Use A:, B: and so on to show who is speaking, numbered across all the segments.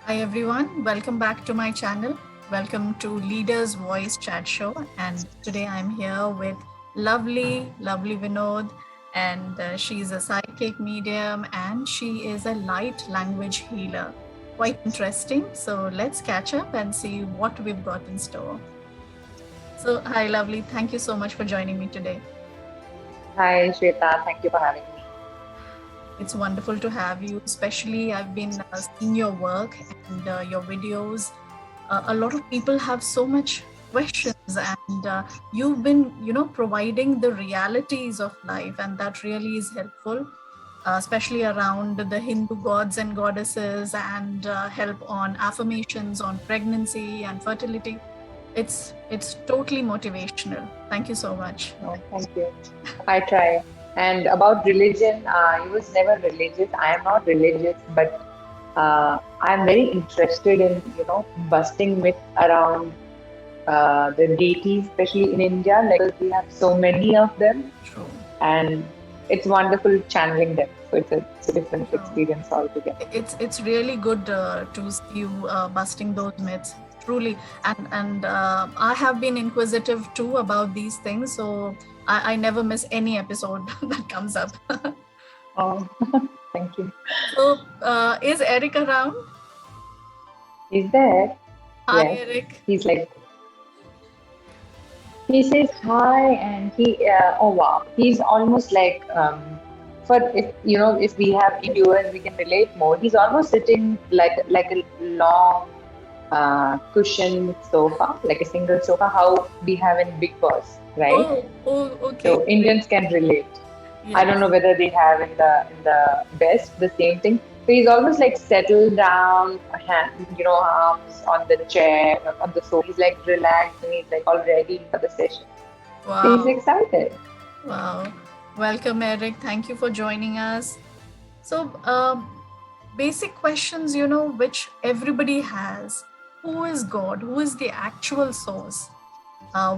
A: Hi everyone, welcome back to my channel. Welcome to Leaders Voice Chat Show. And today I'm here with lovely Vinod. And she's a psychic medium and she is a light language healer. Quite interesting. So let's catch up and see what we've got in store. So, hi, lovely. Thank you so much for joining me today.
B: Hi, Shweta. Thank you for having me.
A: It's wonderful to have you, especially I've been seeing your work and your videos. A lot of people have so much questions and you've been, providing the realities of life and that really is helpful, especially around the Hindu gods and goddesses and help on affirmations on pregnancy and fertility. It's totally motivational. Thank you so much.
B: Oh, thank you. I try. And about religion, I was never religious. I am not religious, but I'm very interested in, busting myths around the deities, especially in India. Like we have so many of them,
A: True.
B: and it's wonderful channeling them. So it's a different
A: True.
B: experience altogether.
A: It's really good to see you busting those myths, truly. And I have been inquisitive too about these things, so I never miss any episode that comes up.
B: Oh, thank you.
A: So is Eric around?
B: He's there.
A: Hi,
B: Yes.
A: Eric.
B: He's like he says hi, and oh wow, he's almost like for if if we have viewers, we can relate more. He's almost sitting like a long cushion sofa, like a single sofa, how we have in Big Boss, right?
A: Oh, okay,
B: So
A: great.
B: Indians can relate. I
A: Yes.
B: don't know whether they have in the West the same thing. So he's almost like settled down, arms on the chair, on the sofa. He's like relaxed and he's like all ready for the session. So he's
A: Wow.
B: excited.
A: Wow. Welcome, Eric. Thank you for joining us. So, basic questions, which everybody has. Who is God? Who is the actual source?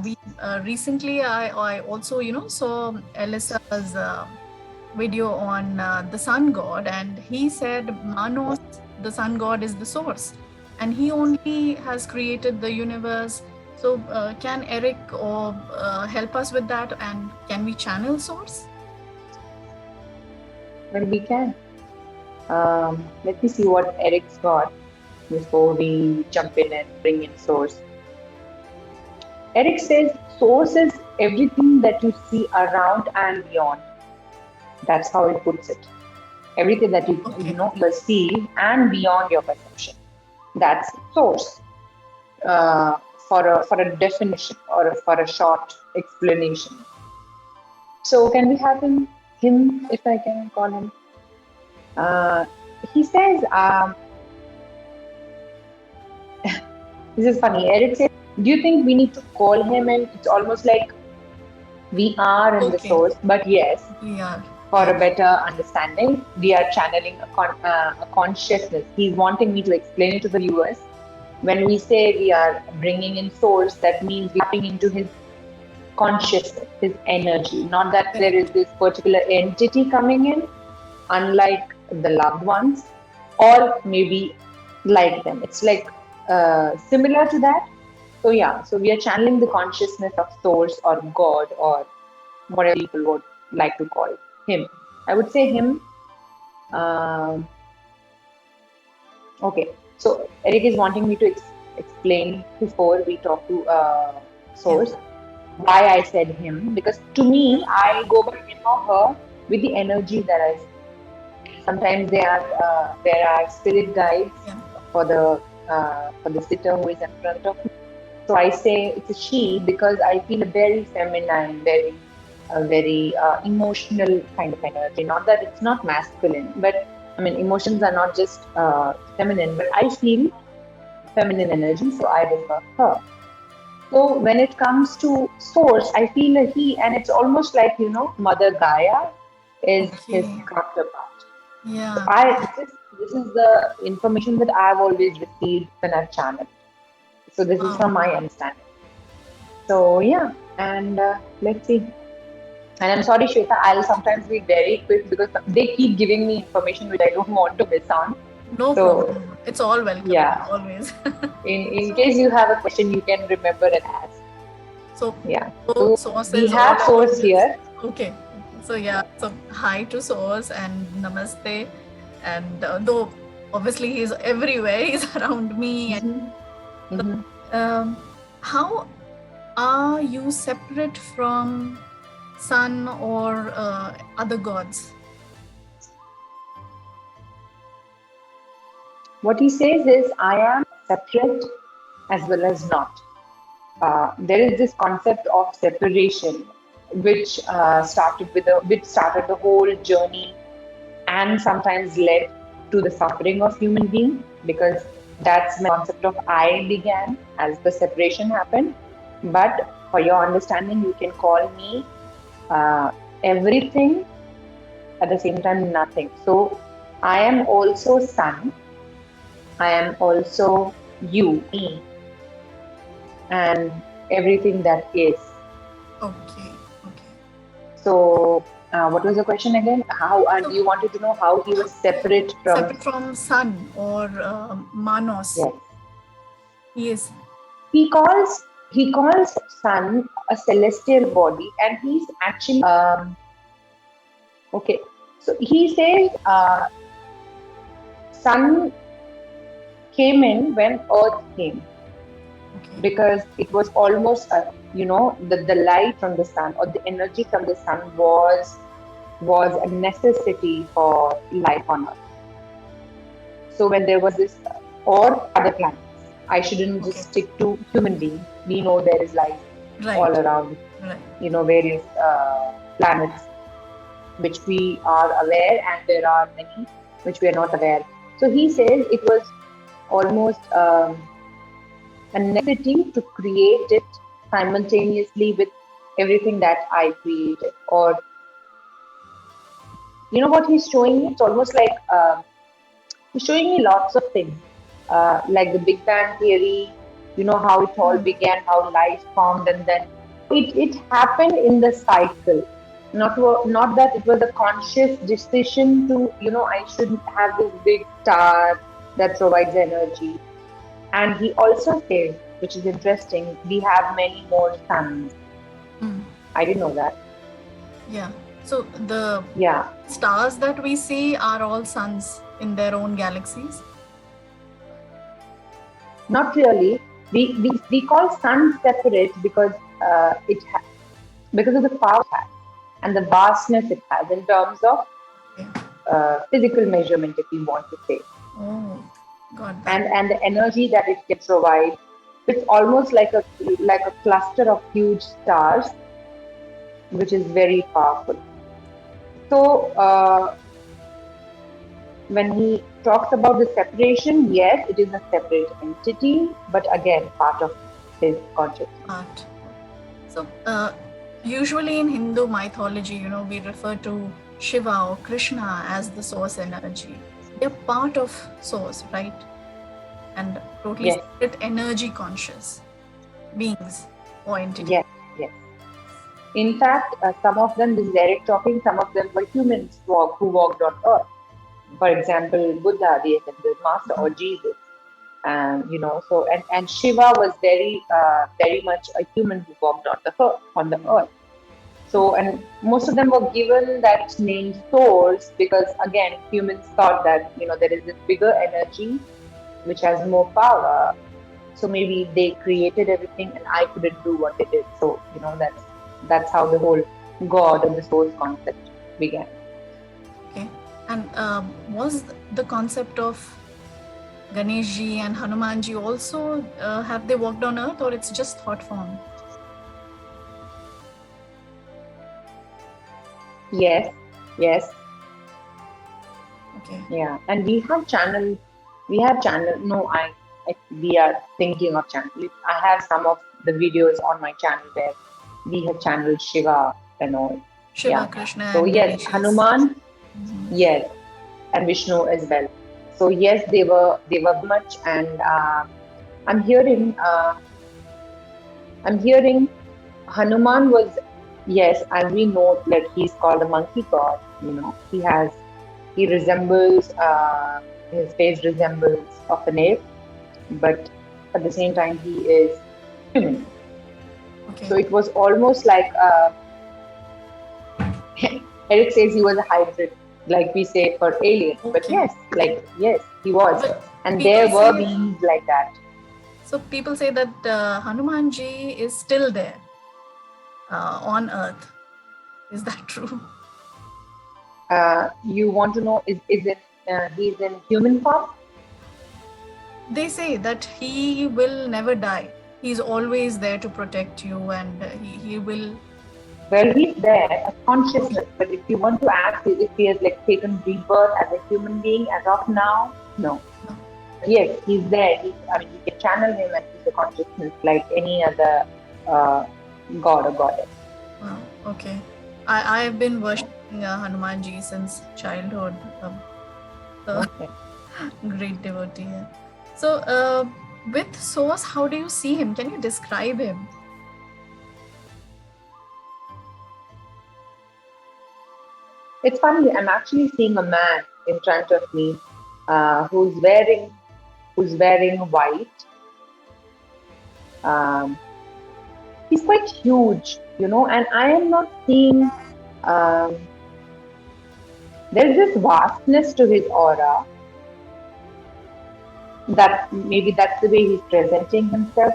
A: We recently, I also, saw Elisa's video on the sun god, and he said Manos, the sun god, is the source, and he only has created the universe. So, can Eric or help us with that? And can we channel source?
B: Well, we can. Let me see what Eric's got before we jump in and bring in source. Eric says source is everything that you see around and beyond. That's how he puts it. Everything that you
A: Okay.
B: know perceive and beyond your perception. That's source. Uh, for a definition or for a short explanation. So can we have him if I can call him? Uh, he says this is funny. Eric says, "Do you think we need to call him?" And it's almost like we are in the
A: Okay.
B: source, but yes,
A: We are.
B: for a
A: Yes.
B: better understanding, we are channeling a consciousness. He's wanting me to explain it to the viewers. When we say we are bringing in source, that means we're tapping into his consciousness, his energy. Not that there is
A: Correct.
B: this particular entity coming in, unlike the loved ones, or maybe like them. It's like similar to that. So yeah, so we are channeling the consciousness of source or God or whatever people would like to call him. I would say him. Um, okay, so Eric is wanting me to explain before we talk to
A: Yeah.
B: source why I said him, because to me I go by him or her with the energy that I see. Sometimes there are spirit guides
A: Yeah.
B: for the sitter who is in front of me. So I say it's a she because I feel a very feminine, very emotional kind of energy. Not that it's not masculine, but I mean emotions are not just feminine, but I feel feminine energy, so I prefer her. So when it comes to source, I feel a he, and it's almost like Mother Gaia is his
A: Okay.
B: counterpart. So
A: Yeah.
B: this is the information that I've always received when I've channeled. So this is
A: Wow.
B: from my understanding. So yeah, and let's see. And I'm sorry, Shweta, I'll sometimes be very quick because they keep giving me information which I don't want to miss on.
A: No
B: So
A: problem. It's all welcome,
B: yeah,
A: always.
B: in
A: So,
B: case you have a question, you can remember and ask.
A: so,
B: Yeah.
A: so
B: So
A: Source
B: we
A: is all
B: have
A: around
B: source
A: us.
B: here.
A: Okay. So yeah. So hi to Source and namaste. And though obviously he's everywhere, he's around me. And
B: Mhm. Mhm.
A: how are you separate from sun or other gods?
B: What he says is, I am separate as well as not. There is this concept of separation, which started the whole journey, and sometimes led to the suffering of human being, because that's when the concept of I began as the separation happened. But for your understanding, you can call me everything at the same time nothing. So I am also sun. I am also you, me, and everything that is.
A: Okay. Okay.
B: So, what was the question again? How
A: So
B: you wanted to know how he was separate from?
A: separate from sun or Manos.
B: Yes,
A: Yes.
B: he calls sun a celestial body, and he's actually okay. So he says sun came in when Earth came,
A: Okay.
B: because it was almost the light from the sun, or the energy from the sun was a necessity for life on Earth. So when there was this, or other planets, I shouldn't
A: Okay.
B: just stick to human beings. We know there is life all
A: Right.
B: around,
A: Right.
B: various planets which we are aware, and there are many which we are not aware. So he says it was almost a necessity to create it simultaneously with everything that I created. Or you know what he's showing me? It's almost like he's showing me lots of things, like the Big Bang theory. You know how it all
A: Hmm.
B: began, how life formed, and then it happened in the cycle. Not that it was a conscious decision to, I should have this big star that provides energy. And he also says, which is interesting, we have many more suns.
A: Hmm.
B: I didn't know that.
A: Yeah. So the
B: Yeah,
A: stars that we see are all suns in their own galaxies.
B: not really. We call sun separate because because of the power it has and the vastness it has in terms of
A: Okay.
B: physical measurement, if you want to say,
A: Oh, got that.
B: and the energy that it can provide. It's almost like a cluster of huge stars, which is very powerful. So when he talks about the separation, yes, it is a separate entity, but again, part of his consciousness.
A: Art. So usually in Hindu mythology, we refer to Shiva or Krishna as the source energy. They're part of source, right? And totally
B: Yes,
A: separate energy conscious beings or entities.
B: yes, yes. In fact, some of them, this is Eric talking, some of them were humans who walked on earth. For example, Buddha, the master, or Jesus. So and Shiva was very much a human who walked on the earth. So, and most of them were given that name source because, again, humans thought that, there is this bigger energy which has more power. So maybe they created everything and I couldn't do what they did. So, that's how the whole God and the source concept began.
A: Okay. And was the concept of Ganeshji and Hanumanji also, have they walked on earth or it's just thought form?
B: Yes, yes,
A: Okay.
B: yeah. And we have channel. No, we are thinking of channel. I have some of the videos on my channel where we have channeled Shiva and all. Yeah.
A: Shiva, Krishna,
B: So
A: and
B: yes,
A: Ganesh.
B: Hanuman,
A: Mhm.
B: yes, and Vishnu as well. So yes, they were much, and I'm hearing uh, I'm hearing Hanuman was, yes, and we know that he's called a monkey god. He resembles. His face resembles of an ape, but at the same time he is human.
A: Okay.
B: So it was almost like Eric says he was a hybrid, like we say for alien. But
A: Okay.
B: yes, yes, he was,
A: But
B: and
A: people
B: there were
A: say,
B: beings like that.
A: so people say that Hanumanji is still there on Earth. Is that true?
B: You want to know is it he's in human form?
A: They say that he will never die. He's always there to protect you, and he will.
B: Well, he's there, a consciousness. But if you want to ask if he has like taken rebirth as a human being as of now, no. Yes, he's there. I mean, you can channel him and he's a consciousness like any other uh, god or goddess.
A: Wow. Okay. I've been worshipping Hanumanji since childhood. So
B: Okay.
A: great devotee. Yeah. So with Source, how do you see him? Can you describe him?
B: It's funny. I'm actually seeing a man in front of me who's wearing white. Um, he's quite huge, and I am not seeing. Um, there's this vastness to his aura that maybe that's the way he's presenting himself.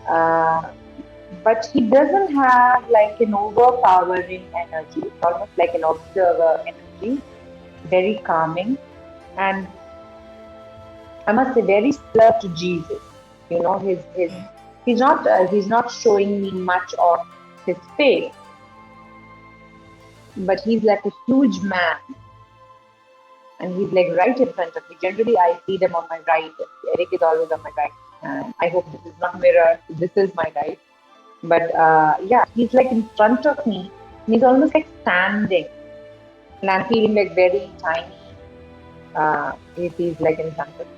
B: Uh, but he doesn't have like an overpowering energy. It's almost like an observer energy, very calming, and I must say very similar to Jesus. His he's not showing me much of his face, but he's like a huge man, and he's like right in front of me. Generally, I see them on my right. Eric is always on my right. I hope this is not mirror. This is my right. But yeah, he's like in front of me. He's almost like standing, and I'm feeling like very tiny. If he's like in front of me,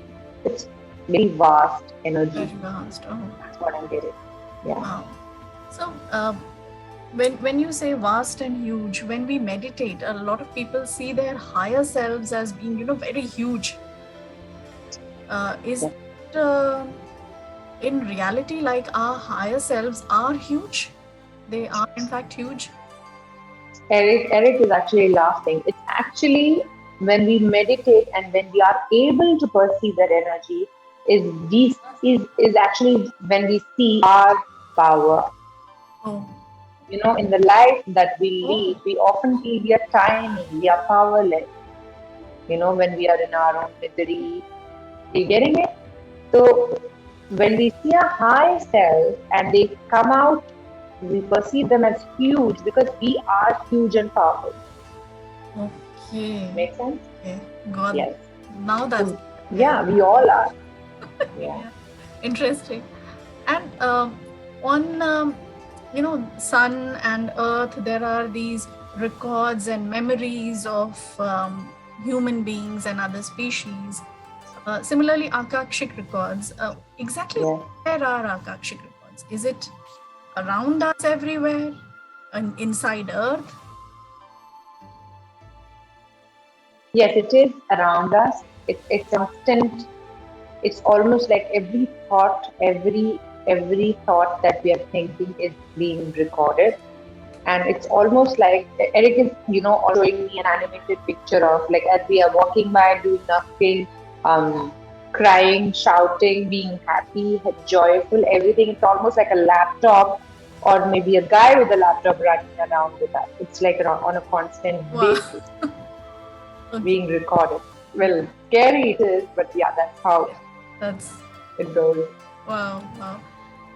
B: it's very vast energy.
A: Very vast. Oh,
B: That's what I'm getting. Yeah.
A: wow. So when you say vast and huge, when we meditate, a lot of people see their higher selves as being, very huge. Is
B: Yeah.
A: it in reality like our higher selves are huge? They are in fact huge.
B: Eric is actually laughing. It's actually when we meditate and when we are able to perceive that energy is actually when we see our power.
A: Oh,
B: In the life that we lead, we often feel we are tiny, we are powerless. When we are in our own misery, you getting it? So when we see a high self and they come out, we perceive them as huge because we are huge and powerful.
A: okay.
B: Make sense?
A: Okay. Got
B: Yes.
A: Now that's
B: Yeah, we all are. Yeah.
A: interesting. And on sun and earth, there are these records and memories of human beings and other species. Similarly, Akashic records. Exactly
B: Yeah.
A: where are Akashic records? Is it around us everywhere? Inside Earth?
B: Yes, it is around us. It's constant. It's almost like every thought, every thought that we are thinking is being recorded. And it's almost like Eric is, showing me an animated picture of like as we are walking by, doing nothing, crying, shouting, being happy, joyful, everything. It's almost like a laptop or maybe a guy with a laptop running around with us. It's like on a constant basis being recorded. Well, scary it is, but yeah, that's how it goes.
A: Wow.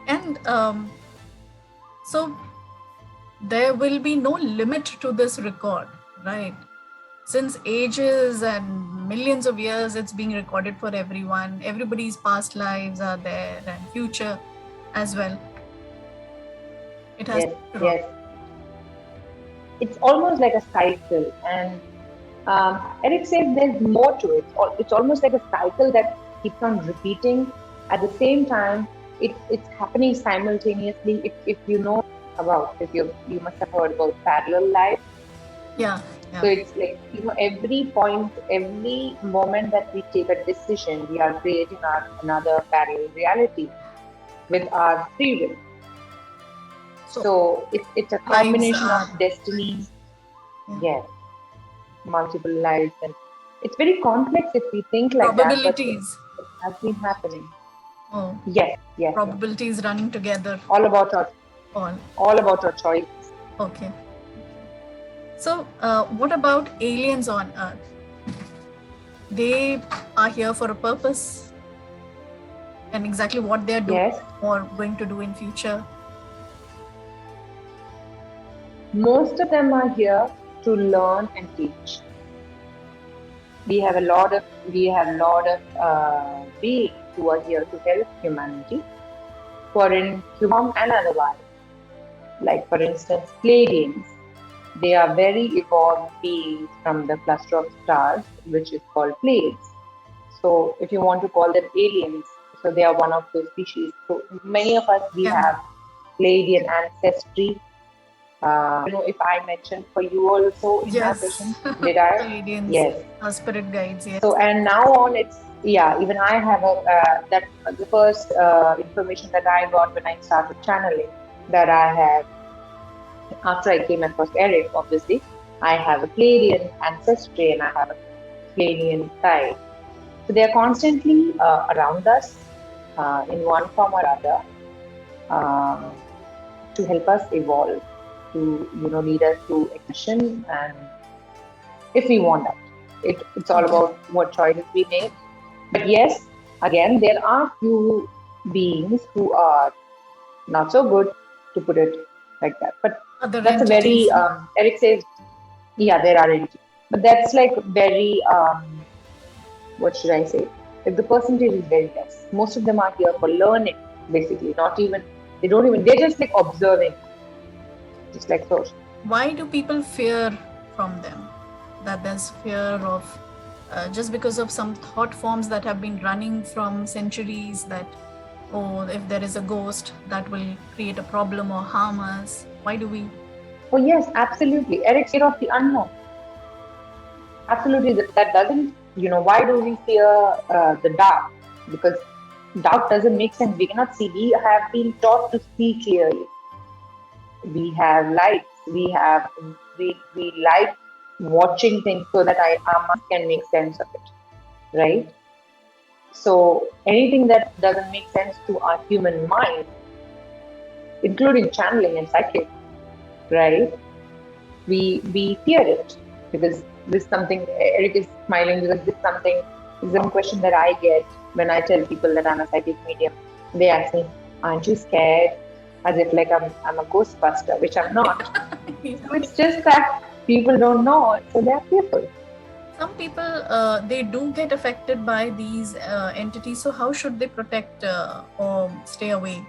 A: And so there will be no limit to this record, right? Since ages and millions of years, it's being recorded for everyone. Everybody's past lives are there and future as well. It has
B: yes. It's almost like a cycle, and Eric says there's more to it. It's almost like a cycle that keeps on repeating. At the same time, it's happening simultaneously. If you know about, if you must have heard about parallel life.
A: Yeah.
B: So
A: Yeah.
B: it's like, every point, every moment that we take a decision, we are creating another parallel reality with our free will.
A: So
B: So it's a
A: lives
B: combination of
A: are,
B: destiny,
A: yeah,
B: yes, multiple lives, and it's very complex if we think like that, but
A: probabilities.
B: it has been happening.
A: Oh,
B: Yes, yes, yes.
A: probabilities running together.
B: All about our
A: All.
B: all about our choices.
A: Okay. So, what about aliens on Earth? They are here for a purpose, and exactly what they are doing
B: Yes,
A: or going to do in future.
B: most of them are here to learn and teach. We have a lot of beings who are here to help humanity, for in human and otherwise. Like for instance, Pleiadians. They are very evolved beings from the cluster of stars, which is called Pleiades. So if you want to call them aliens, so they are one of those species. So many of us, we
A: Yeah.
B: have Pleiadian ancestry. If I mentioned for you also in my
A: Yes.
B: session, did I?
A: Aliens,
B: Yes.
A: spirit guides. Yes.
B: So and now on, it's yeah. Even I have a that the first information that I got when I started channeling, that I have after I came across Eric. Obviously, I have a Pleiadian ancestry and I have a Pleiadian side. So they are constantly around us in one form or other, uh, to help us evolve, to lead us to expansion, and if we want that, it's all
A: Okay.
B: about what choices we make. But yes, again, there are few beings who are not so good, to put it like that. But
A: Other
B: that's a
A: entities.
B: very Eric says, yeah, there are entities, but that's like very what should I say? Like the percentage is very less. Most of them are here for learning, basically. Not even they don't even they're just like observing, just like so.
A: Why do people fear from them? That there's fear of just because of some thought forms that have been running from centuries, that, oh, if there is a ghost, that will create a problem or harm us. Why do we?
B: Oh yes, absolutely. Eric's fear of the unknown. Absolutely, that doesn't. Why do we fear the dark? Because dark doesn't make sense. We cannot see. We have been taught to see clearly. We have lights. We like watching things so that our mind can make sense of it, right? So anything that doesn't make sense to our human mind, including channeling and psychic, right? We fear it, because this something. Eric is smiling because this is one question that I get when I tell people that I'm a psychic medium. They ask me, "Aren't you scared?" As if like I'm a ghostbuster, which I'm not. So it's just that people don't know, so they're fearful.
A: Some people, they do get affected by these entities. So how should they protect or stay away?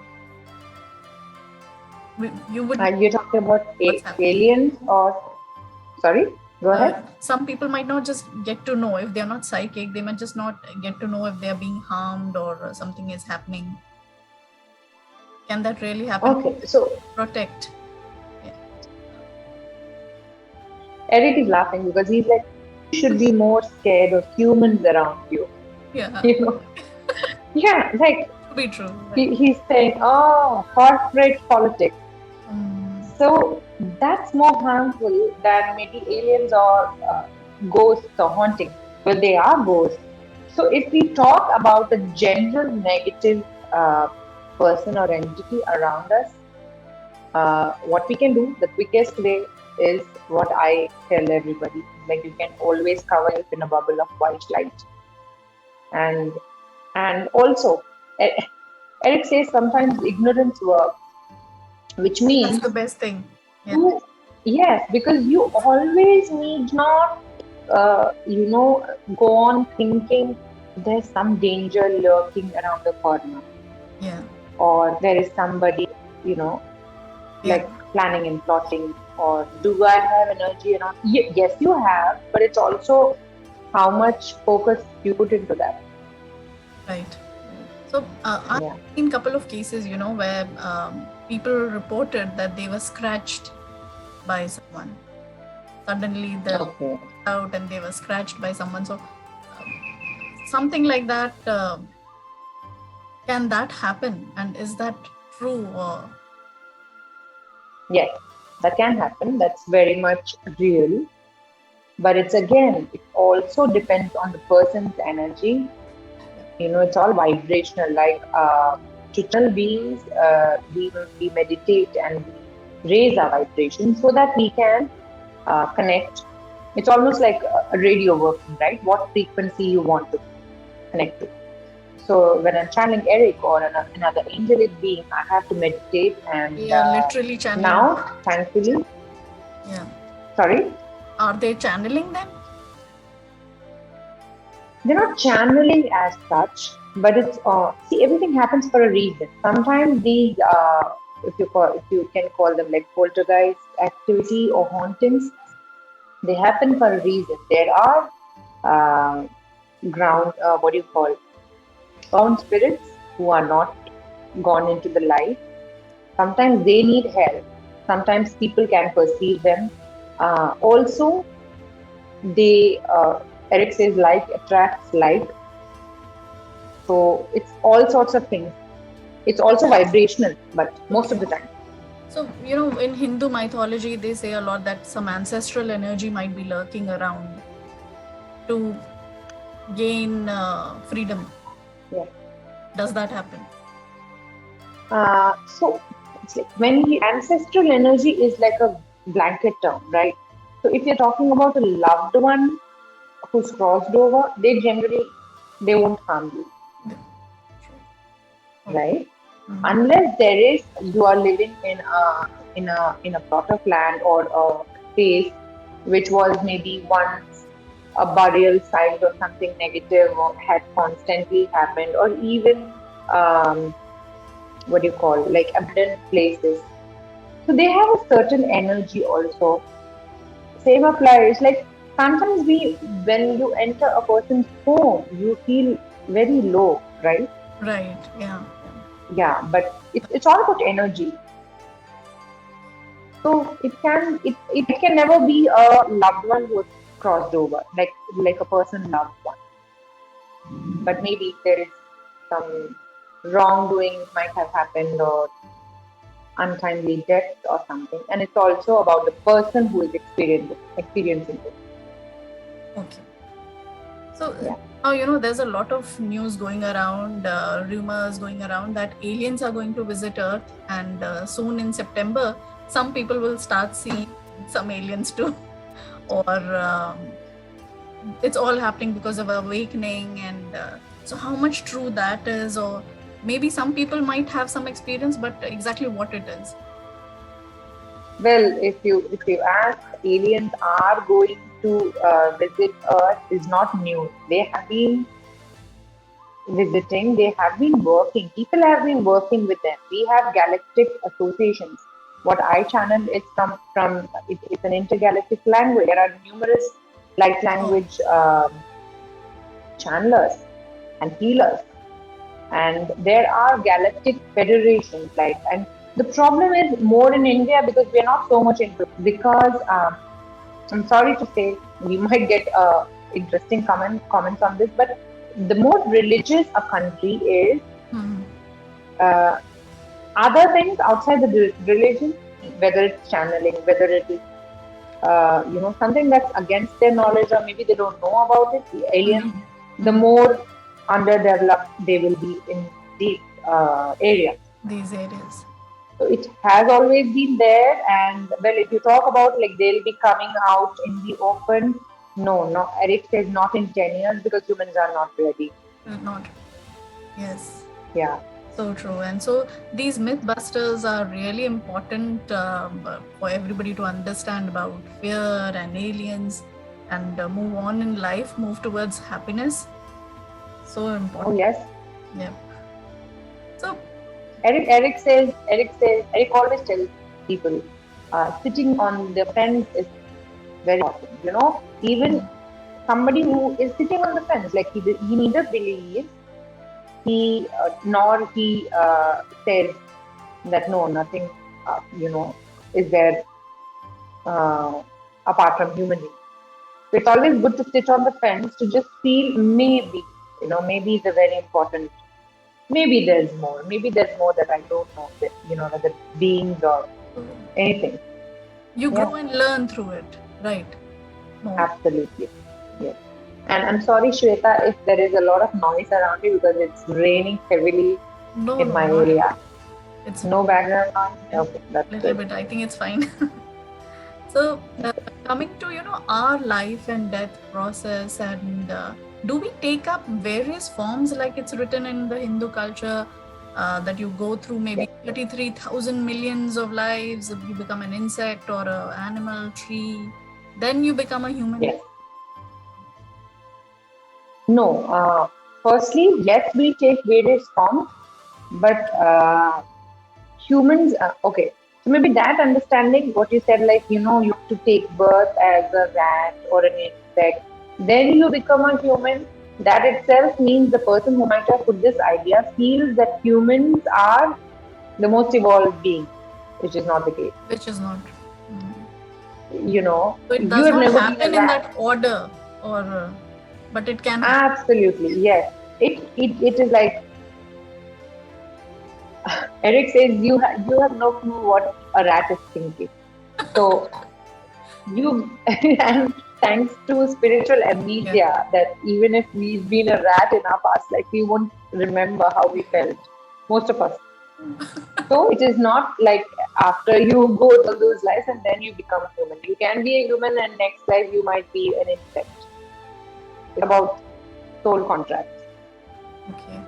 A: You would know
B: And you're talking about
A: what's happening.
B: aliens, or sorry, go ahead.
A: Some people might not just get to know if they're not psychic. They might just not get to know if they're being harmed or something is happening. Can that really happen?
B: Okay, so
A: Protect. Yeah.
B: Eric is laughing because he's like, you should be more scared of humans around you.
A: Yeah.
B: You know, yeah, like
A: To be true. Right.
B: he's saying, oh, corporate politics.
A: Mm,
B: So that's more harmful than maybe aliens or ghosts or haunting. Well, they are ghosts. So if we talk about the general negative uh, person or entity around us, what we can do, the quickest way is what I tell everybody. Like you can always cover yourself in a bubble of white light. And also, E- Eric says sometimes ignorance works, which
A: that's
B: means
A: the best thing. Yeah.
B: you, yes, because you always need not, go on thinking there's some danger lurking around the corner,
A: Yeah.
B: or there is somebody, you know,
A: Yeah.
B: like planning and plotting, or do I have energy or not? Yes, you have, but it's also how much focus you put into that.
A: Right. So I've
B: Yeah.
A: seen a couple of cases, where people reported that they were scratched by someone. Suddenly the
B: Okay.
A: out and they were scratched by someone. So something like that. Can that happen? And is that true? Or
B: Yes, that can happen. That's very much real. But it's again, it also depends on the person's energy. It's all vibrational. Like to channel beings, we meditate and we raise our vibration so that we can connect. It's almost like a radio working, right? What frequency you want to connect to. So when I'm channeling Eric or another angelic being, I have to meditate. And
A: they are literally channeling
B: now,
A: them?
B: thankfully,
A: Yeah.
B: sorry,
A: Are they channeling them?
B: they're not channeling as such, but it's see, everything happens for a reason. Sometimes these, if you can call them like poltergeist activity or hauntings, they happen for a reason. There are uh, what do you call, bound spirits who are not gone into the light. Sometimes they need help. Sometimes people can perceive them. Also, they Eric says like attracts like, so it's all sorts of things. It's also
A: Yeah.
B: vibrational, but most of
A: Okay.
B: the time.
A: So, in Hindu mythology, they say a lot that some ancestral energy might be lurking around to gain freedom.
B: Yeah.
A: Does that happen?
B: So it's like when ancestral energy is like a blanket term, right? So if you're talking about a loved one who's crossed over, they won't harm you,
A: Yeah. True. Okay.
B: right?
A: Mhm.
B: Unless there is you are living in a plot of land or a space which was maybe once a burial site or something negative or had constantly happened, or even um, what do you call, like abandoned places. So they have a certain energy also. Same applies. Like sometimes when you enter a person's home, you feel very low, right?
A: Right. Yeah.
B: Yeah, but it's all about energy. So it can never be a loved one who was crossed over, like a person loved one. But maybe there is some wrongdoing might have happened, or untimely death or something, and it's also about the person who is experiencing it.
A: Okay. So
B: Yeah.
A: now, there's a lot of news going around, rumors going around that aliens are going to visit Earth, and soon in September, some people will start seeing some aliens too. Or it's all happening because of awakening. And so, how much true that is, or maybe some people might have some experience, but exactly what it is.
B: Well, if you ask, aliens are going to visit Earth is not new. They have been visiting. They have been working. People have been working with them. We have galactic associations. What I channel is it's an intergalactic language. There are numerous light
A: Oh,
B: language channelers and healers, and there are galactic federations, like, and the problem is more in India because we are not so much into, because I'm sorry to say, we might get interesting comments on this, but the more religious a country is,
A: hmm.
B: uh, other things outside the religion, whether it's channeling, whether it is something that's against their knowledge, or maybe they don't know about it, the aliens,
A: Hmm.
B: the more underdeveloped they will be in these areas.
A: These areas.
B: So it has always been there, and well, if you talk about like they'll be coming out in the open, no, no, Eric says not in 10 years because humans are not ready.
A: Not. Yes.
B: Yeah.
A: So true. And so these mythbusters are really important for everybody to understand about fear and aliens, and move on in life, move towards happiness. So
B: Oh
A: important.
B: yes.
A: Yeah. So,
B: Eric always tells people, sitting on the fence is very important. Even somebody who is sitting on the fence, like he neither believes, he nor he says that no, nothing, is there. apart from human beings. So it's always good to sit on the fence to just feel maybe, maybe is a very important, maybe there's more, maybe there's more that I don't know, that, whether beings or
A: So
B: anything.
A: you
B: Yeah,
A: grow and learn through it, right? More.
B: absolutely. Yes. And I'm sorry, Shweta, if there is a lot of noise around you because it's raining heavily
A: No,
B: in
A: no,
B: my
A: not at
B: area.
A: all. It's
B: No background noise?
A: a
B: Okay, that's
A: little
B: good.
A: bit. I think it's fine. So, coming to our life and death process, and do we take up various forms like it's written in the Hindu culture, that you go through maybe
B: Yes,
A: 33,000 millions of lives, you become an insect or an animal, tree, then you become a human?
B: yes. No, firstly, yes, we take various forms, but humans, okay. So maybe that understanding, what you said, like, you have to take birth as a rat or an insect, then you become a human. That itself means the person who might have put this idea feels that humans are the most evolved being, which is not the case.
A: Which is not true. So it
B: You
A: does
B: have
A: not
B: never been a
A: happen in
B: rat.
A: that order, or but it can happen.
B: Absolutely, yes. It is like Eric says, you have no clue what a rat is thinking. So you and thanks to spiritual
A: Yeah.
B: amnesia, that even if we've been a rat in our past life, we won't remember how we felt. Most of us. So it is not like after you go to those lives and then you become human. You can be a human and next life you might be an insect. It's about soul contracts.
A: Okay.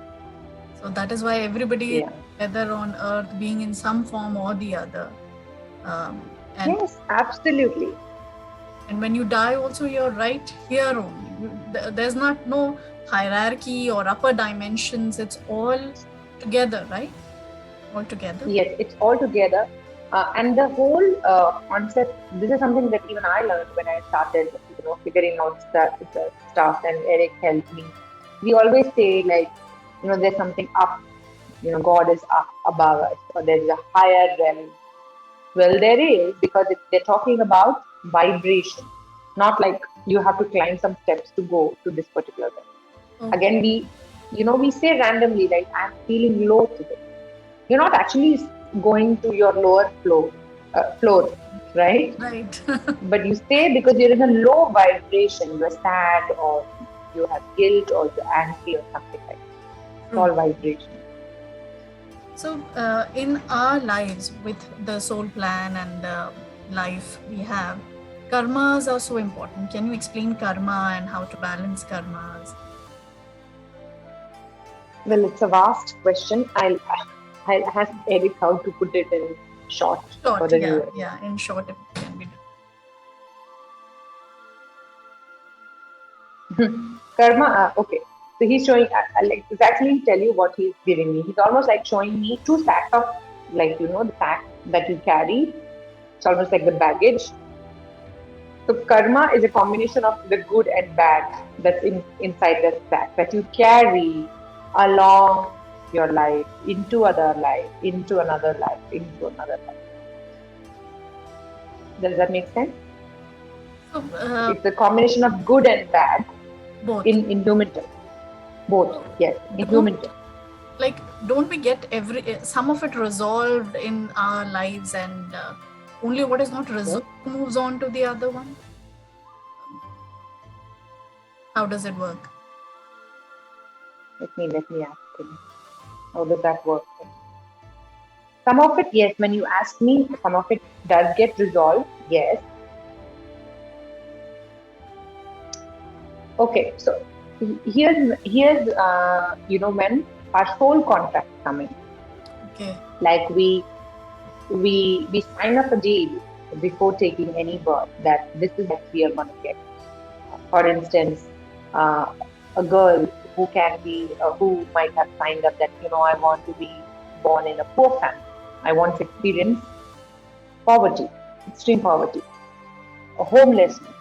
A: So that is why everybody is
B: Yeah.
A: together on earth, being in some form or the other. Um, and
B: Yes, absolutely.
A: and when you die, also you're right here only. There's not no hierarchy or upper dimensions. It's all together, right? All together.
B: Yes, it's all together. And the whole concept, this is something that even I learned when I started, figuring out the stuff, and Eric helped me. We always say, like, there's something up, God is up above us, or there's a higher realm. Well, there is, because they're talking about vibration, not like you have to climb some steps to go to this particular realm.
A: Okay.
B: Again, we say randomly, like, I'm feeling low today. You're not actually going to your lower floor, right?
A: Right.
B: But you stay because you're in a low vibration. You're sad, or you have guilt, or you're angry, or something like that. It's
A: True.
B: all vibration.
A: So, in our lives, with the soul plan and the life we have, karmas are so important. Can you explain karma and how to balance karmas?
B: Well, it's a vast question. I'll ask Eric how to put it in short for
A: Short,
B: the
A: yeah,
B: viewers.
A: yeah. In short, if it can be done.
B: Karma, okay. So he's showing, I'll exactly tell you what he's giving me. He's almost like showing me two sacks of, like, the sack that you carry. It's almost like the baggage. So karma is a combination of the good and bad that's inside that sack that you carry along your life, into other life, into another life, into another life. Does that make sense?
A: So,
B: It's a combination of good and bad
A: both.
B: in human terms. Both,
A: So,
B: yes, in
A: don't
B: human terms.
A: like don't we get some of it resolved in our lives, and only what is not
B: Yes.
A: resolved moves on to the other one? How does it work?
B: Let me ask him. How does that work? Some of it, yes. When you ask me, some of it does get resolved. Yes. Okay. So here's when our soul contracts come in,
A: Okay.
B: like we sign up a deal before taking any birth that this is what we are going to get. For instance, uh, a girl who might have signed up that I want to be born in a poor family. I want to experience poverty, extreme poverty, homelessness,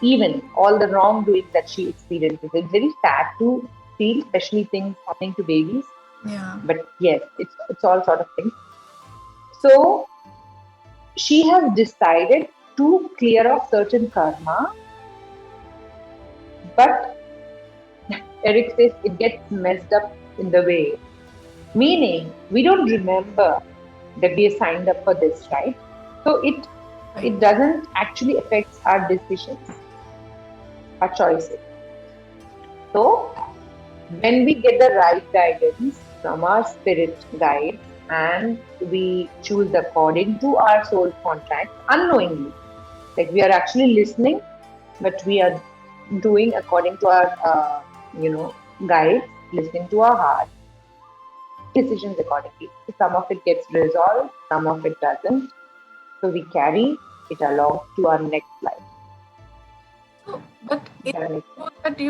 B: even all the wrongdoing that she experiences. It's very sad to see, especially things happening to babies.
A: Yeah.
B: But yes, it's all sort of things. So she has decided. to clear off certain karma, but Eric says it gets messed up in the way. Meaning, we don't remember that we signed up for this, right? So it
A: Right.
B: it doesn't actually affect our decisions, our choices. So when we get the right guidance from our spirit guide and we choose according to our soul contract unknowingly, like we are actually listening, but we are doing according to our guides, listening to our heart, decisions accordingly. So some of it gets resolved, some of it doesn't. So we carry it along to our next life.
A: So, but
B: Does
A: it's
B: that make
A: true that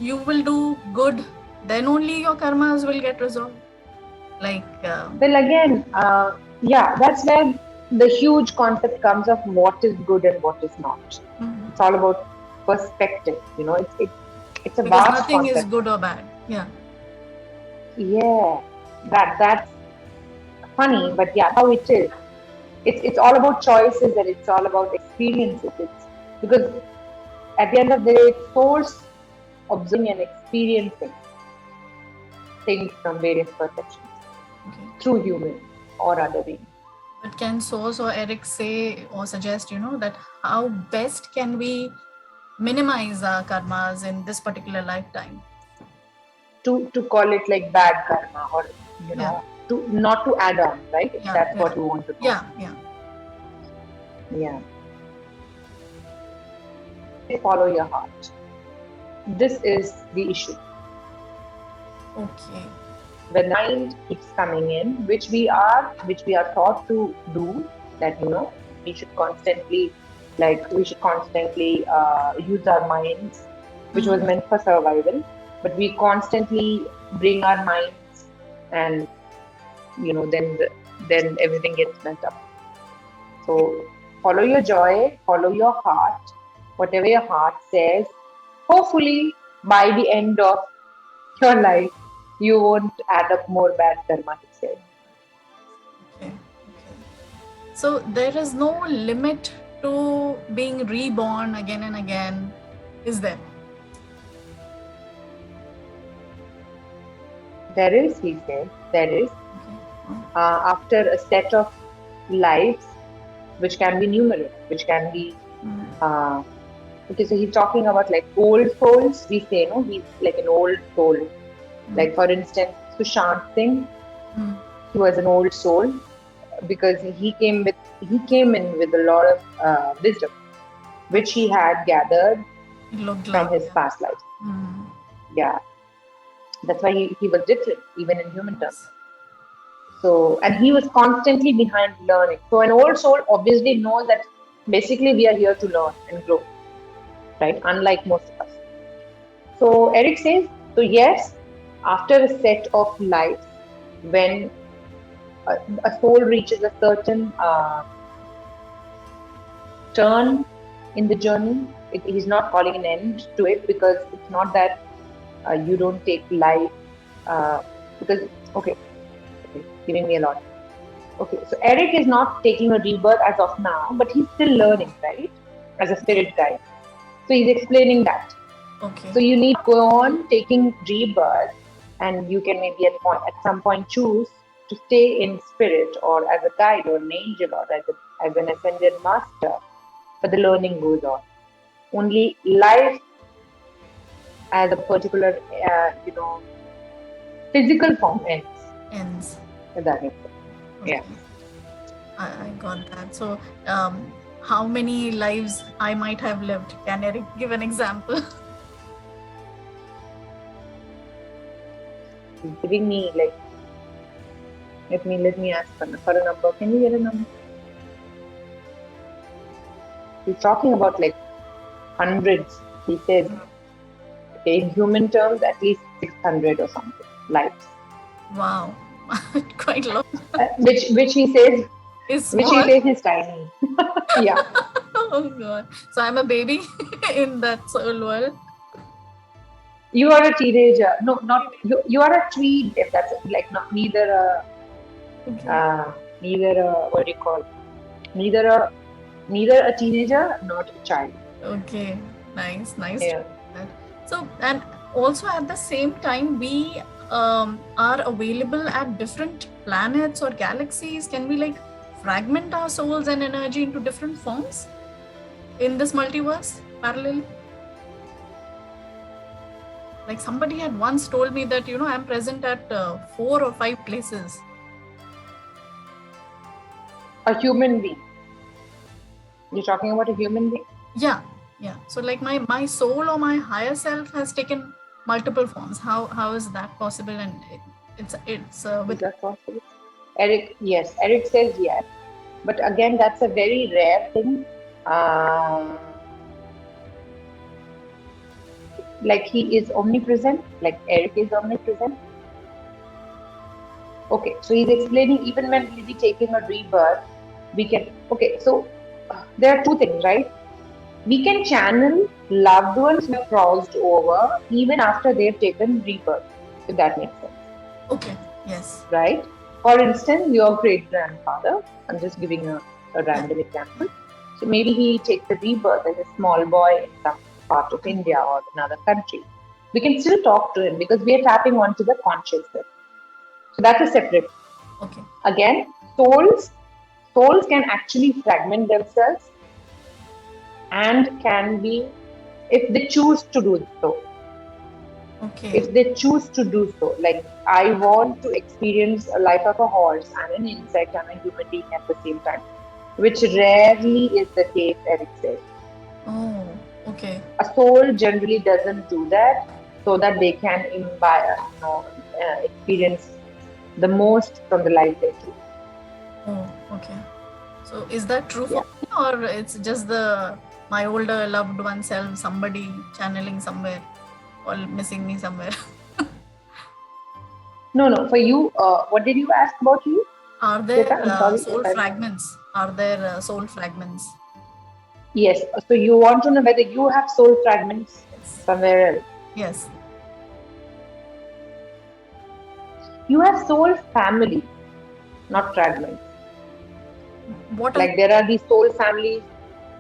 A: you will do good, then only your karmas will get resolved. Like,
B: Well, again, that's where the huge concept comes of what is good and what is not.
A: mhm.
B: It's all about perspective. It's a
A: Because
B: vast
A: nothing is
B: concept.
A: good or bad. Yeah.
B: Yeah, that's funny, but yeah, how it is. It's all about choices and it's all about experiences. It's because at the end of the day, it's source observing and experiencing things from various perceptions
A: Okay.
B: through humans or other beings.
A: But can Source or Eric say or suggest, that how best can we minimize our karmas in this particular lifetime?
B: To call it like bad karma or
A: Yeah.
B: to not to add on, right? If
A: Yeah.
B: that's
A: Yeah.
B: what you want to know.
A: Yeah. Yeah.
B: Yeah. Follow your heart. This is the issue.
A: Okay.
B: When the mind keeps coming in, which we are taught to do, that we should constantly use our minds, which was meant for survival, but we constantly bring our minds and then everything gets messed up. So follow your joy, follow your heart, whatever your heart says. Hopefully, by the end of your life, you won't add up more bad karma, he said.
A: Okay. So there is no limit to being reborn again and again, is there?
B: There is, he said, there is. After a set of lives, which can be numerous, which can be okay, so he's talking about like old souls. We say, no, he's like an old soul. Like for instance, Sushant Singh, he was an old soul because he came in with a lot of wisdom, which he had gathered from his past lives. Yeah, that's why he was different, even in human terms. So, and he was constantly behind learning. So, an old soul obviously knows that basically we are here to learn and grow, right? Unlike most of us. So, Eric says, so yes, after a set of lives, when a soul reaches a certain turn in the journey, he's not calling an end to it because it's not that you don't take life because, okay, giving me a lot. Okay, so Eric is not taking a rebirth as of now, but he's still learning, right? As a spirit guide. So he's explaining that.
A: Okay.
B: So you need to go on taking rebirth, and you can maybe at some point choose to stay in spirit or as a guide or an angel or as an ascended master, but the learning goes on. Only life as a particular, physical form ends. If that makes sense.
A: Okay.
B: Yeah.
A: I got that. So, how many lives I might have lived? Can Eric give an example?
B: He's giving me like, let me ask for a number. Can you get a number? He's talking about like hundreds. He says, okay, in human terms, at least 600 or something lives.
A: Wow, quite a lot.
B: Which he says
A: Is
B: which he says is tiny. Yeah.
A: Oh God! So I'm a baby in that soul world.
B: You are a teenager. No, not you. You are a tweed. If that's like not neither a what do you call? Neither a neither a teenager nor a child.
A: Okay, nice to
B: Yeah.
A: hear that. So, and also at the same time, we are available at different planets or galaxies. Can we like fragment our souls and energy into different forms in this multiverse parallel? Like somebody had once told me that, you know, I'm present at 4 or 5 places.
B: A human being. You're talking about a human being?
A: Yeah, yeah. So like my soul or my higher self has taken multiple forms. How is that possible? And it's
B: Is
A: with
B: that possible? Eric, yes. Eric says yes. But again, that's a very rare thing. Uh, like he is omnipresent, like Eric is omnipresent. Okay, so he's explaining even when we'll be taking a rebirth, we can. Okay, so there are two things, right? We can channel loved ones who have crossed over even after they've taken rebirth, if that makes sense,
A: okay. Yes.
B: right? For instance, your great grandfather, I'm just giving a
A: Yeah.
B: random example. So maybe he takes a rebirth as a small boy in some part of India or another country. We can still talk to him because we are tapping onto the consciousness. So that's a separate.
A: Okay.
B: Again, souls can actually fragment themselves and can be, if they choose to do so,
A: Okay.
B: if they choose to do so, like I want to experience a life of a horse and an insect and a human being at the same time, which rarely is the case, Eric says.
A: Oh, okay.
B: A soul generally doesn't do that so that they can experience the most from the life they choose.
A: Oh, okay. So is that true
B: Yeah.
A: for me, or it's just the my older loved one self, somebody channeling somewhere or missing me somewhere?
B: No, no. For you, what did you ask about you,
A: Are there
B: Shweta? I'm sorry if
A: soul
B: I.
A: fragments? Are there soul fragments?
B: Yes. So you want to know whether you have soul fragments
A: Yes.
B: somewhere else.
A: Yes.
B: You have soul family, not fragments.
A: What are
B: Like there are these soul families.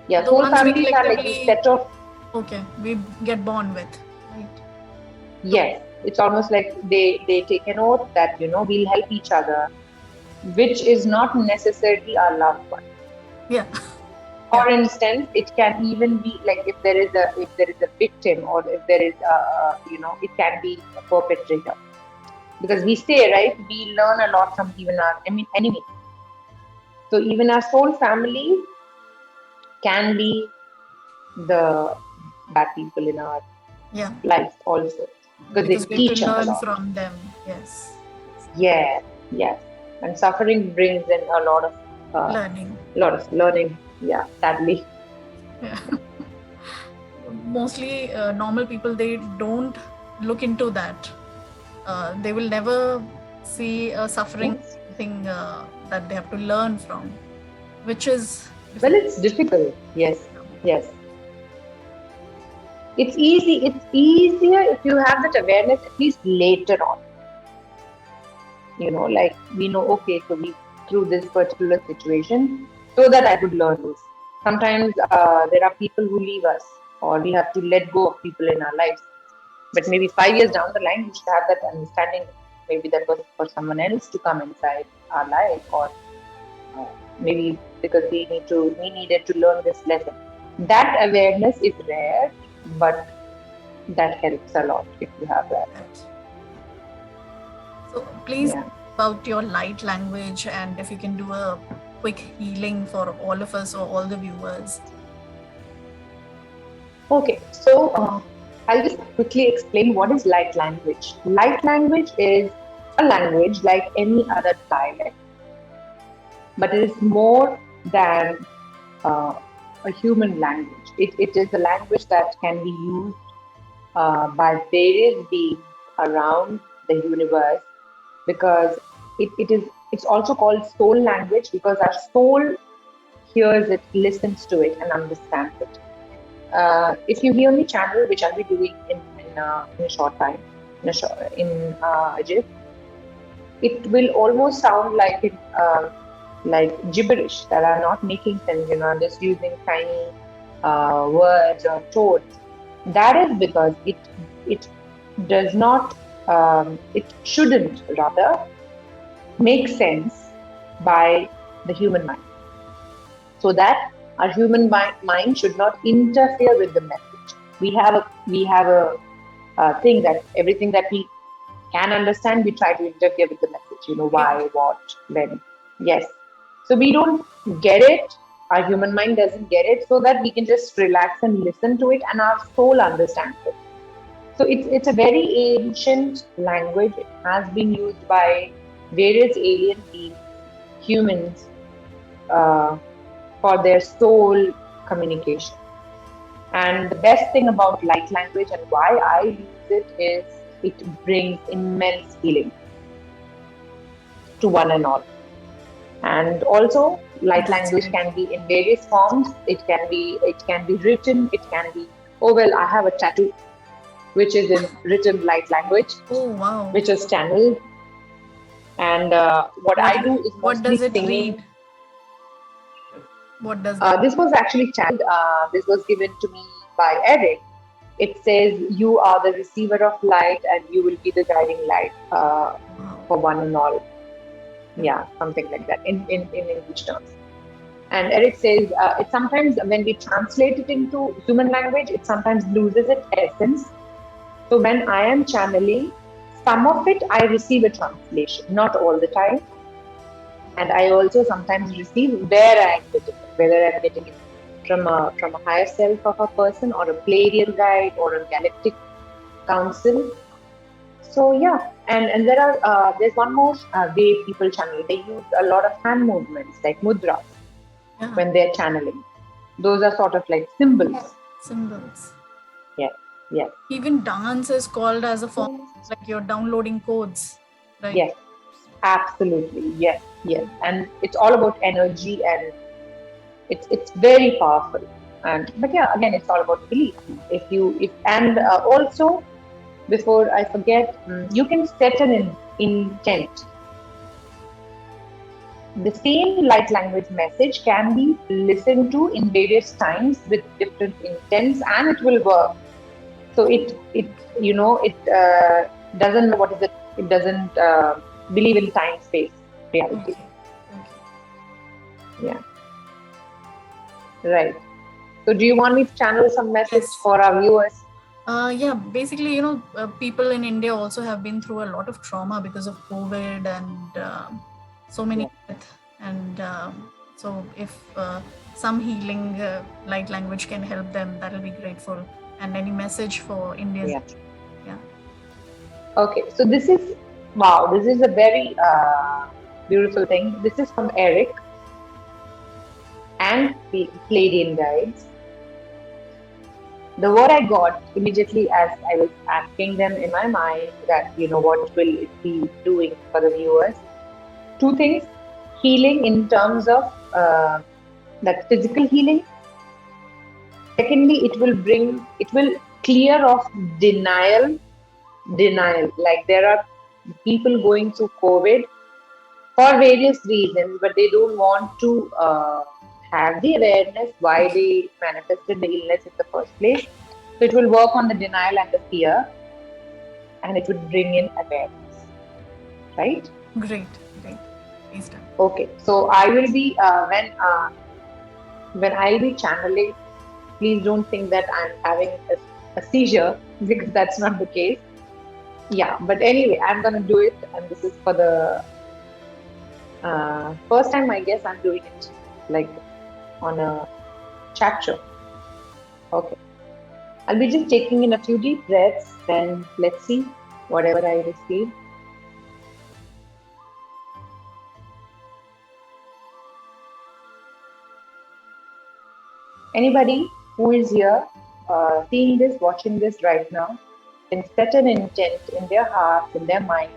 B: Yeah,
A: the
B: soul
A: ones we
B: families are like these
A: collectively,
B: set of.
A: okay, we get born with, right? So,
B: Yes, it's almost like they take an oath that we'll help each other, which is not necessarily our loved one.
A: yeah. Yeah.
B: For instance, it can even be like if there is a victim, or if there is it can be a perpetrator, because we say, right, we learn a lot from even our enemies. So even our soul family can be the bad people in our
A: Yeah.
B: life also, because they
A: Because we have to
B: teach us a
A: learn
B: lot.
A: from them. Yes.
B: Yes, yes. And suffering brings in a
A: Learning.
B: lot of learning. Yeah, sadly.
A: Yeah. Mostly normal people, they don't look into that. They will never see a suffering
B: Yes.
A: thing that they have to learn from, which is
B: Well,
A: difficult.
B: it's difficult. Yes, yes. It's easy. It's easier if you have that awareness at least later on. Like we know, okay, so we through this particular situation, so that I could learn this. Sometimes there are people who leave us, or we have to let go of people in our lives. But maybe 5 years down the line, we should have that understanding. Maybe that was for someone else to come inside our life, or maybe because we needed to learn this lesson. That awareness is rare, but that helps a lot if you have that.
A: So please
B: Yeah.
A: about your light language, and if you can do a quick healing for all of us or all the viewers.
B: Okay, so I'll just quickly explain what is light language. Light language is a language like any other dialect, but it is more than uh, a human language. It is a language that can be used by various beings around the universe, because it's also called soul language, because our soul hears it, listens to it, and understands it. If you hear me channel, which I'll be doing in a short time, in Egypt, it will almost sound like it. like gibberish that are not making sense, just using tiny words or tones. That is because it does not, it shouldn't rather make sense by the human mind, so that our human mind should not interfere with the message. We have a thing that everything that we can understand, we try to interfere with the message.
A: Yeah.
B: Why, what, when. Yes. So we don't get it. Our human mind doesn't get it, so that we can just relax and listen to it, and our soul understands it. So it's a very ancient language. It has been used by various alien beings, humans, uh, for their soul communication. And the best thing about light language and why I use it is it brings immense healing to one and all. And also, light
A: That's
B: language
A: great.
B: can be in various forms. It can be written. It can be, oh well, I have a tattoo which is in written light language,
A: Oh, wow.
B: which is channeled. And what
A: What
B: I do is
A: what
B: mostly
A: does it
B: singing.
A: read? What does that?
B: This was actually channeled. This was given to me by Eric. It says, "You are the receiver of light, and you will be the guiding light
A: Wow.
B: for one and all." Yeah, something like that in English terms. And Eric says, it sometimes when we translate it into human language, it sometimes loses its essence. So when I am channeling, some of it I receive a translation, not all the time. And I also sometimes receive where I am getting it, whether I'm getting it from a higher self of a person, or a Pleiadian guide, or a galactic council. So yeah, and there's one more way people channel. They use a lot of hand movements like mudras
A: Yeah.
B: when they're channeling. Those are sort of like symbols.
A: Symbols.
B: Yes, yes,
A: Even dance is called as a form, like you're downloading codes, right?
B: yes, absolutely, yes, yes. And it's all about energy, and it's very powerful. And but yeah, again, it's all about belief. If you if and Also, before I forget, you can set an intent. The same light language message can be listened to in various times with different intents, and it will work. So it doesn't know what is it. It doesn't believe in time space reality.
A: Okay. Okay.
B: Yeah, right. So do you want me to channel some message
A: Yes.
B: for our viewers?
A: Yeah, basically, people in India also have been through a lot of trauma because of COVID and so many
B: Yes.
A: death. And so, if some healing light language can help them, that'll be grateful. And any message for Indians?
B: Yeah.
A: Yeah.
B: Okay. So this is wow. This is a very beautiful thing. This is from Eric and Palladian guides. The word I got immediately as I was asking them in my mind that, what will it be doing for the viewers? Two things: healing in terms of that physical healing. Secondly, it will clear off denial. Like there are people going through COVID for various reasons, but they don't want to have the awareness why they manifested the illness in the first place. So it will work on the denial and the fear, and it would bring in awareness, right?
A: Great. Great. Please done.
B: Okay, so I will be when I'll be channeling. Please don't think that I'm having a seizure because that's not the case. Yeah, but anyway, I'm gonna do it, and this is for the first time. I guess I'm doing it like on a chat show. Okay, I'll be just taking in a few deep breaths. Then let's see whatever I receive. Anybody who is here, seeing this, watching this right now, can set an intent in their hearts, in their mind,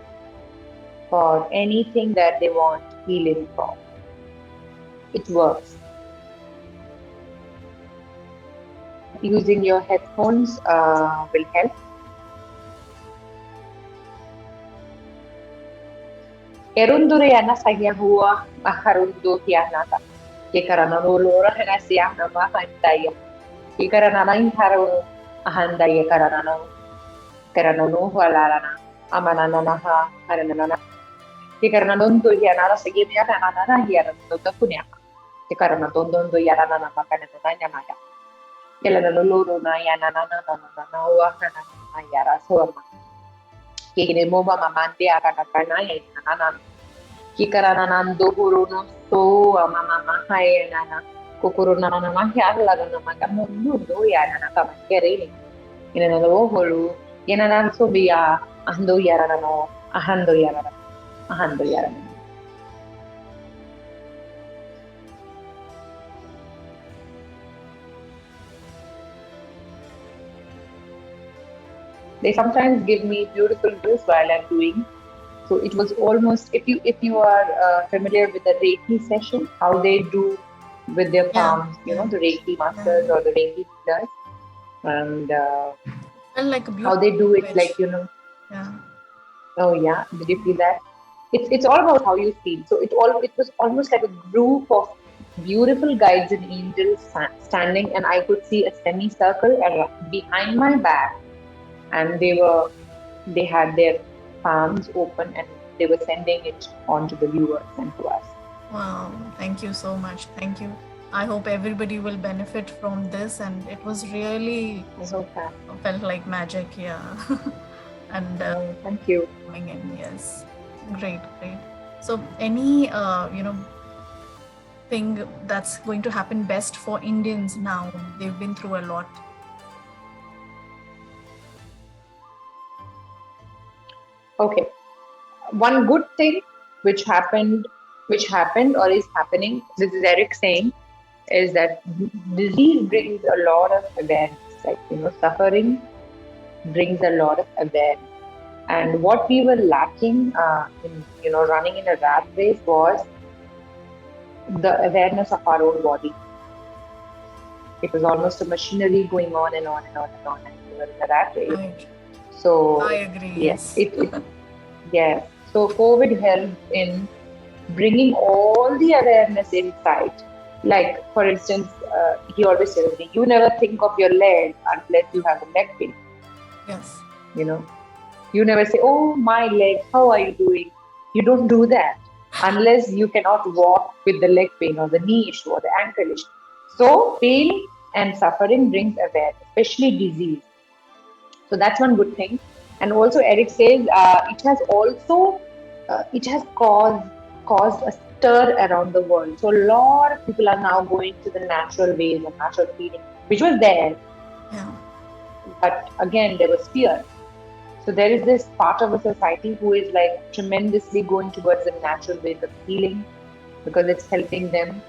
B: for anything that they want healing for. It works. Using your headphones will help. Erunduriana Sayahua, Maharundukianata, Kikaranolo, Hanasiana Mahandaya, Kikaranana Haru, Ahandaya Karanano, Karanonu, Valarana, Amananaha, Haranana, Kikaranundu Yanara Sagimiana here, the Punya, Kikaranatondo Yarana Makanana, Kelanulu Yana Yara Soma, Kikinimova Mamante Akakana, Nana. Kikaranando Huruno so Mama Hayanana, Kukurunana Mahiala Makamundo Yana Kamakeri, in another Holu, Yananan Sobia, Ando Yarano, Ahando Yarana, Ahando Yarana. They sometimes give me beautiful views while I'm doing. So it was almost if you are familiar with the Reiki session, how they do with their
A: Yeah,
B: palms,
A: yeah,
B: the Reiki masters
A: yeah.
B: or the Reiki healers, and
A: Felt like a
B: how they
A: beautiful
B: do it,
A: language. Yeah.
B: oh yeah, did you feel that? It's all about how you feel. So it was almost like a group of beautiful guides and angels standing, and I could see a semicircle behind my back, and they had their palms open and they were sending it on to the viewers and to us.
A: Wow. Thank you so much. Thank you. I hope everybody will benefit from this. And it was really
B: I hope that.
A: felt like magic. Yeah. And
B: Thank you.
A: coming in. Yes. Great. Great. So, any, thing that's going to happen best for Indians now? They've been through a lot.
B: Okay. One good thing which happened or is happening, this is Eric saying, is that disease brings a lot of awareness. Like, suffering brings a lot of awareness. And what we were lacking in, running in a rat race was the awareness of our own body. It was almost a machinery going on and on and on and on, and we were in a rat race.
A: Right.
B: So,
A: I agree.
B: yes,
A: Yes.
B: yes. So, COVID helped in bringing all the awareness inside. Like, for instance, he always tells me, you never think of your leg unless you have a leg pain.
A: Yes.
B: You never say, oh, my leg, how are you doing? You don't do that unless you cannot walk with the leg pain or the knee issue or the ankle issue. So, pain and suffering brings awareness, especially disease. So that's one good thing. And also, Eric says it has caused a stir around the world. So a lot of people are now going to the natural ways and natural healing, which was there,
A: Yeah.
B: but again there was fear. So there is this part of the society who is like tremendously going towards the natural ways of healing because it's helping them.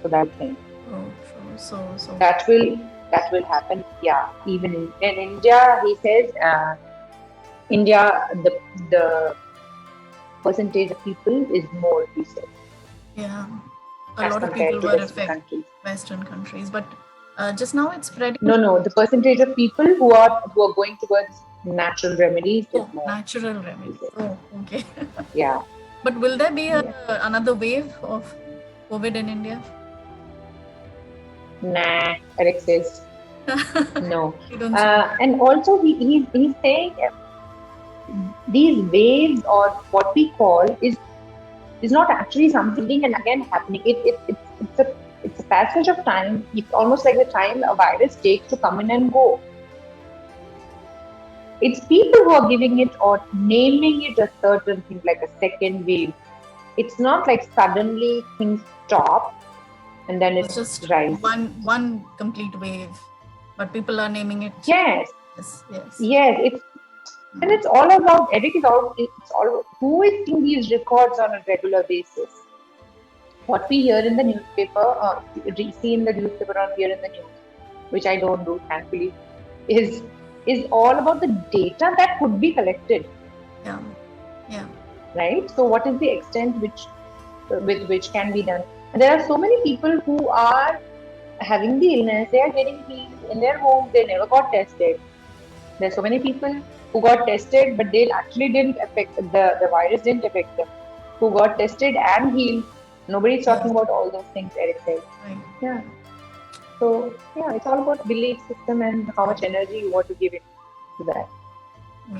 B: So that thing.
A: Oh, true. So.
B: That will happen. Yeah, even in India, he says, India, the percentage of people is more, he said,
A: Yeah. A
B: as
A: lot of people
B: compared to
A: were
B: Western
A: affected,
B: countries.
A: Western countries, but just now it's spreading.
B: No, the percentage of people who are going towards natural remedies is
A: Oh,
B: more,
A: natural
B: he
A: remedy.
B: said.
A: Oh, okay.
B: Yeah,
A: But will there be
B: yeah.
A: another wave of COVID in India?
B: Nah, Alex says no.
A: You don't see that.
B: And also he's saying these waves or what we call is not actually something and again happening. It's a passage of time. It's almost like the time a virus takes to come in and go. It's people who are giving it or naming it a certain thing like a second wave. It's not like suddenly things stop and then
A: It's
B: it
A: just
B: rises.
A: one complete wave, but people are naming it.
B: Yes,
A: Yes.
B: it's all about Eric is all it's all who is seeing these records on a regular basis. What we hear in the newspaper, see in the newspaper or hear in the news, which I don't do, thankfully, is all about the data that could be collected.
A: Yeah.
B: Right. So, what is the extent with which can be done? And there are so many people who are having the illness. They are getting healed in their homes. They never got tested. There are so many people who got tested, but they actually didn't affect the virus didn't affect them. who got tested and healed. Nobody's talking
A: Yes.
B: about all those things, Eric said.
A: Right.
B: Yeah. So, yeah, it's all about belief system and how much energy you want to give it to that.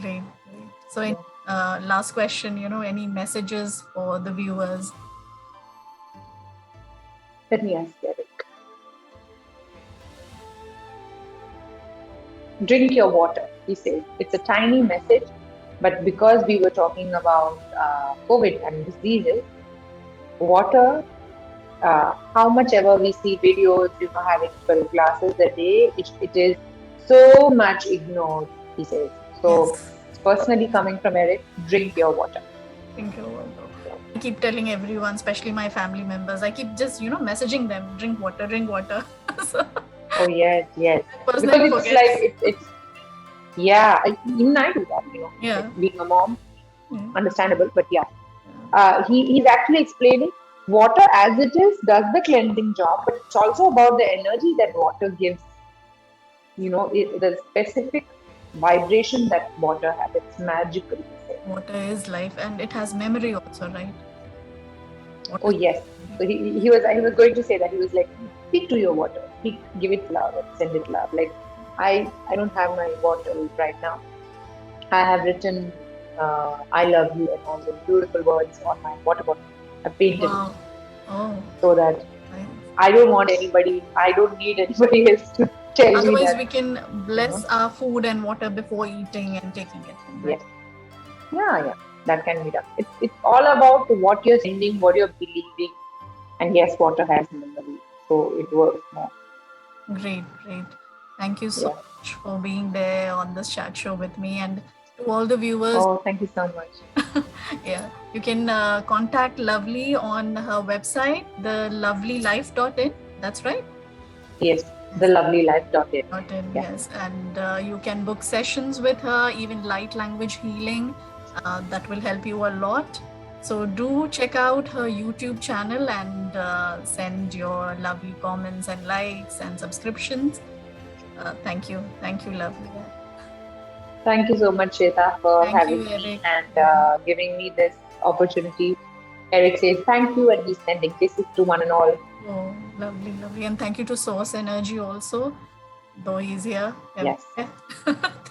A: Great. Great. So, last question, any messages for the viewers?
B: Let me ask Eric. Drink your water, he says. It's a tiny message, but because we were talking about COVID and diseases, water, how much ever we see videos, having 12 glasses a day, it is so much ignored, he says. So,
A: Yes.
B: personally coming from Eric, drink your water.
A: Drink your water. I keep telling everyone, especially my family members, I keep just, messaging them, drink water, drink water. So,
B: Oh, yes, yes.
A: personally
B: Because it's
A: forget.
B: like, it's yeah, even I do that,
A: Yeah.
B: like being a mom,
A: Yeah.
B: understandable, but yeah. He's actually explaining water as it is does the cleansing job, but it's also about the energy that water gives. The specific vibration that water has. It's magical.
A: Water is life, and it has memory also, right?
B: Oh yes. So he was going to say that. He was like, speak to your water, give it love, and send it love. Like I don't have my bottle right now. I have written I love you and all those beautiful words on my water bottle. I painted
A: Wow.
B: it
A: Oh,
B: so that
A: nice.
B: I don't want anybody. I don't need anybody else to tell me
A: Otherwise,
B: that.
A: we can bless our food and water before eating and taking it. Right?
B: Yes. Yeah. That can be done. It's all about what you're sending, what you're believing, and yes, water has memory, so it works more.
A: Great, great. Thank you so
B: Yeah.
A: much for being there on this chat show with me, and to all the viewers.
B: Oh, thank you so much.
A: Yeah, you can contact Lovely on her website, thelovelylife.in. That's right.
B: Yes, thelovelylife.in.
A: In,
B: Yeah.
A: yes, and you can book sessions with her, even light language healing. That will help you a lot. So do check out her YouTube channel and send your lovely comments and likes and subscriptions. Thank you, Lovely.
B: Thank you so much, Shweta, for
A: Thank
B: having
A: you,
B: me
A: Eric.
B: and giving me this opportunity. Eric says thank you, and he's sending kisses to one and all.
A: Oh, lovely, lovely, and thank you to Source Energy also, though he's here.
B: Yes.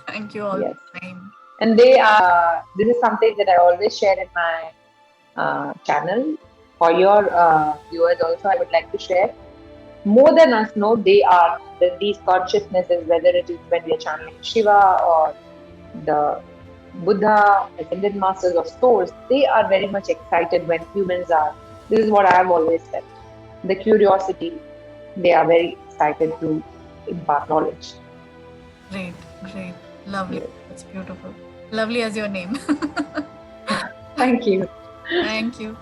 A: Thank you all
B: Yes.
A: the time.
B: And this is something that I always share in my channel. For your viewers also, I would like to share. More than us know, they are these consciousnesses, whether it is when we are channeling Shiva or the Buddha, ascended masters of source, they are very much excited when humans are. This is what I have always said. The curiosity, they are very excited to impart knowledge.
A: Great, great, lovely.
B: Yes.
A: That's beautiful. Lovely as your name.
B: Thank you.
A: Thank you.